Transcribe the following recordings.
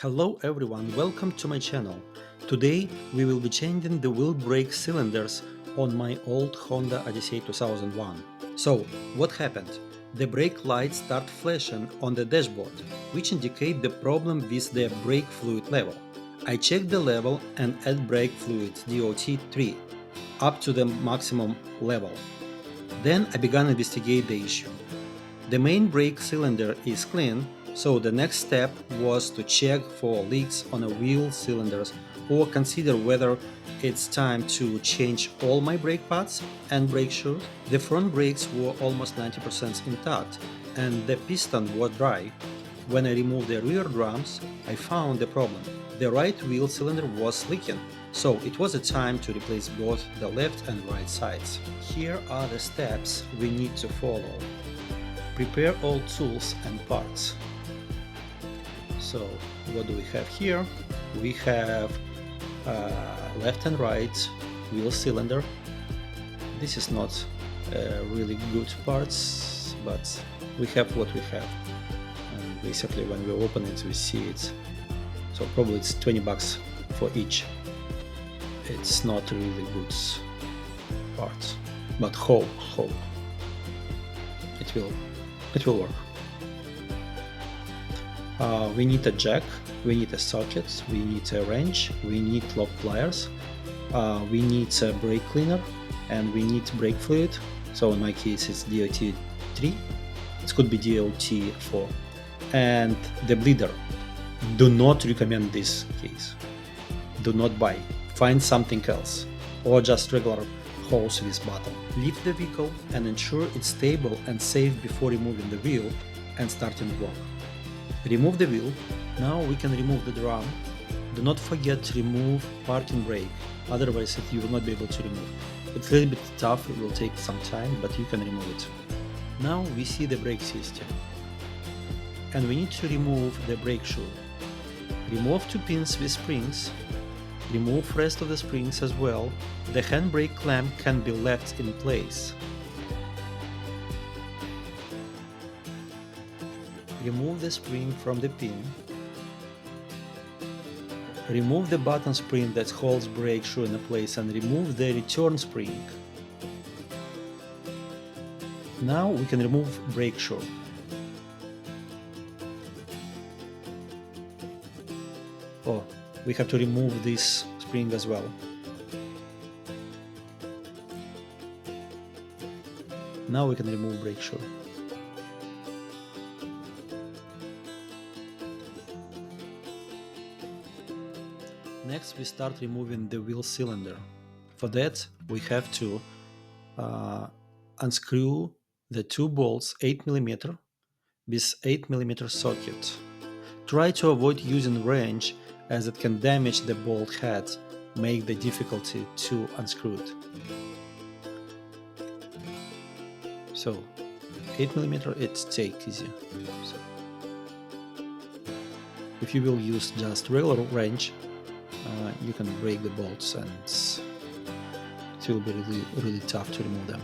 Hello everyone, welcome to my channel. Today we will be changing the wheel brake cylinders on my old Honda Odyssey 2001. So, what happened? The brake lights start flashing on the dashboard, which indicate the problem with the brake fluid level. I checked the level and add brake fluid DOT3 up to the maximum level. Then I began to investigate the issue. The main brake cylinder is clean, so the next step was to check for leaks on the wheel cylinders or consider whether it's time to change all my brake pads and brake shoes. The front brakes were almost 90% intact and the piston was dry. When I removed the rear drums, I found the problem. The right wheel cylinder was leaking, so it was a time to replace both the left and right sides. Here are the steps we need to follow. Prepare all tools and parts. So what do we have here? We have left and right wheel cylinder. This is not really good parts, but we have what we have. And basically when we open it, we see it. So probably it's 20 bucks for each. It's not really good parts, but hope it will work. We need a jack, we need a socket, we need a wrench, we need lock pliers, we need a brake cleaner, and we need brake fluid. So in my case it's DOT3, it could be DOT4, and the bleeder. Do not recommend this case. Do not buy. Find something else, or just regular hose with bottle. Lift the vehicle and ensure it's stable and safe before removing the wheel and starting work. Remove the wheel. Now we can remove the drum. Do not forget to remove parking brake, otherwise you will not be able to remove. It's a little bit tough, it will take some time, but you can remove it. Now we see the brake system. And we need to remove the brake shoe. Remove two pins with springs. Remove rest of the springs as well. The handbrake clamp can be left in place. Remove the spring from the pin. Remove the button spring that holds brake shoe in place and remove the return spring. Now we can remove brake shoe. Oh, we have to remove this spring as well. Now we can remove brake shoe. Next we start removing the wheel cylinder. For that we have to unscrew the two bolts 8mm with 8mm socket. Try to avoid using wrench as it can damage the bolt head, make the difficulty to unscrew it. So 8mm, it's take easy. So, if you will use just regular wrench, you can break the bolts and it will be really tough to remove them.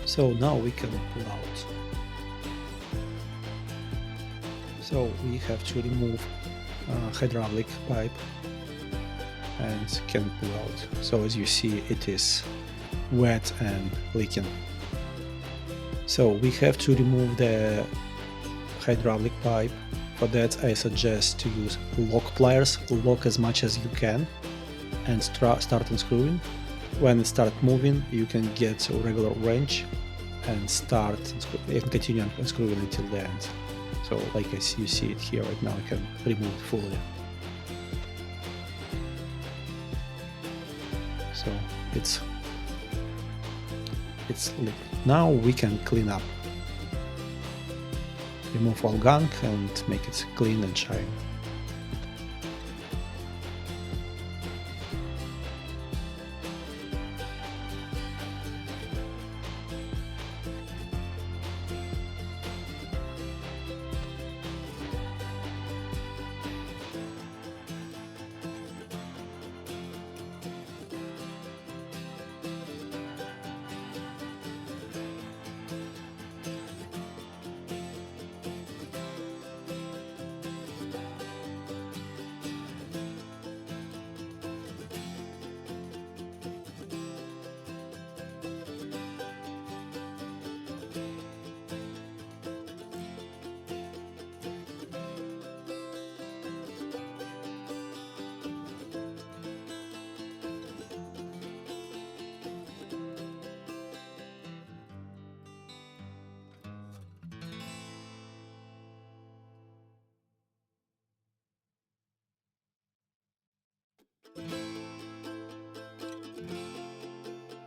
So now we can pull out. So we have to remove hydraulic pipe and can pull out. So as you see, it is wet and leaking. So we have to remove the hydraulic pipe. For that I suggest to use lock pliers, lock as much as you can and start unscrewing. When it starts moving, you can get a regular wrench and start and continue unscrewing until the end. So like as you see it here right now, I can remove it fully. So it's now we can clean up, remove all gunk and make it clean and shine.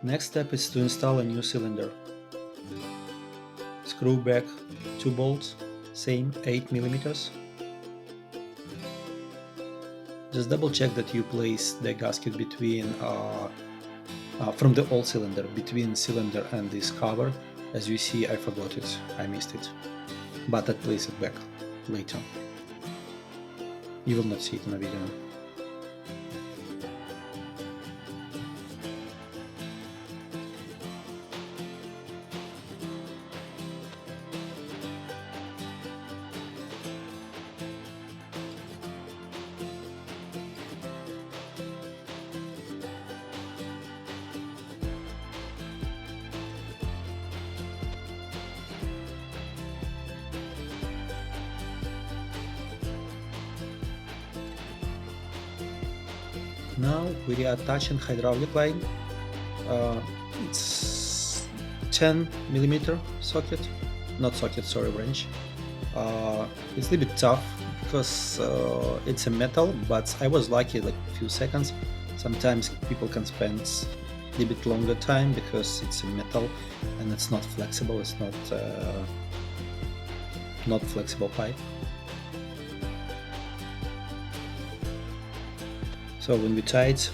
Next step is to install a new cylinder. Screw back 2 bolts, same 8 millimeters. Just double check that you place the gasket between from the old cylinder, between cylinder and this cover. As you see, I forgot it, I missed it, but I'll place it back later. You will not see it in the video. Now we are attaching hydraulic line. It's 10 millimeter socket, not socket, sorry, wrench. It's a little bit tough because it's a metal, but I was lucky, like a few seconds. Sometimes people can spend a little bit longer time because it's a metal and it's not flexible. It's not flexible pipe. So when we tight,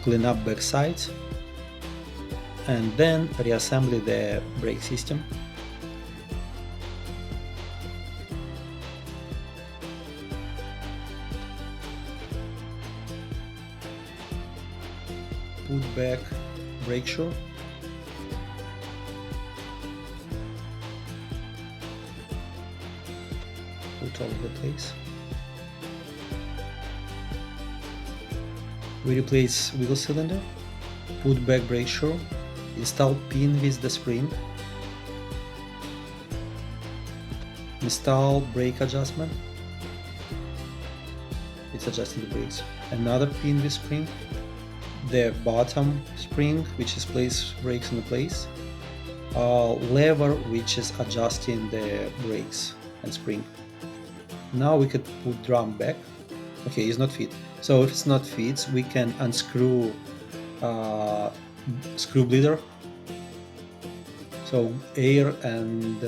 clean up back sides and then reassemble the brake system. Put back brake shoe. Put all over place. We replace wheel cylinder, put back brake shoe, install pin with the spring, install brake adjustment, it's adjusting the brakes, another pin with spring, the bottom spring which is place brakes in place, lever which is adjusting the brakes and spring. Now we could put drum back. Okay, it's not fit. So if it's not fit, we can unscrew screw bleeder. So air and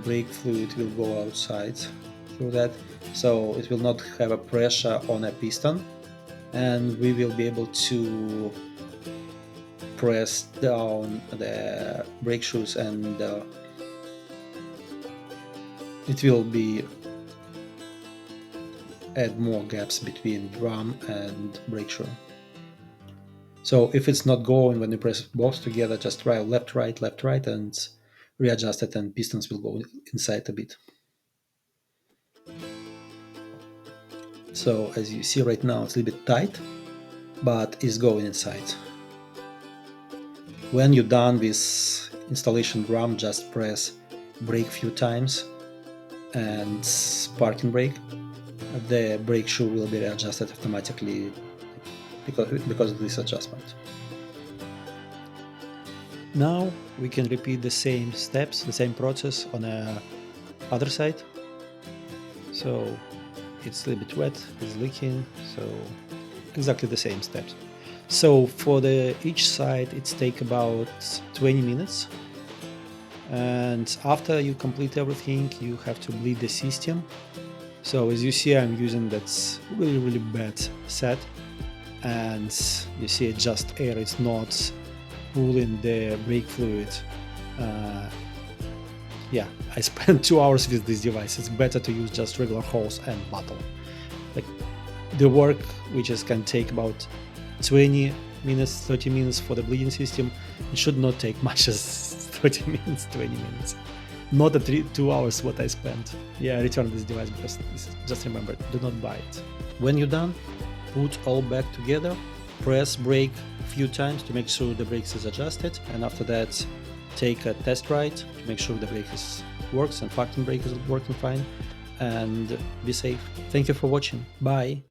brake fluid will go outside through that. So it will not have a pressure on a piston, and we will be able to press down the brake shoes, and it will be add more gaps between drum and brake shoe. So if it's not going when you press both together, just try left, right, and readjust it, and pistons will go inside a bit. So as you see right now, it's a little bit tight, but it's going inside. When you're done with installation drum, just press brake few times and parking brake. The brake shoe will be readjusted automatically because of this adjustment. Now we can repeat the same steps, the same process on the other side. So it's a little bit wet, it's leaking, so exactly the same steps. So for each side it's take about 20 minutes, and after you complete everything you have to bleed the system. So as you see, I'm using that's really bad set, and you see it just air is not pulling the brake fluid. Yeah, I spent 2 hours with this device. It's better to use just regular hose and bottle. Like the work, which is can take about 20 minutes, 30 minutes for the bleeding system, it should not take much as 30 minutes, 20 minutes. Not the 2 hours what I spent. Yeah, return this device because just remember, do not buy it. When you're done, put all back together, press brake a few times to make sure the brakes is adjusted, and after that take a test ride to make sure the brake works and factory brake is working fine, and be safe. Thank you for watching. Bye.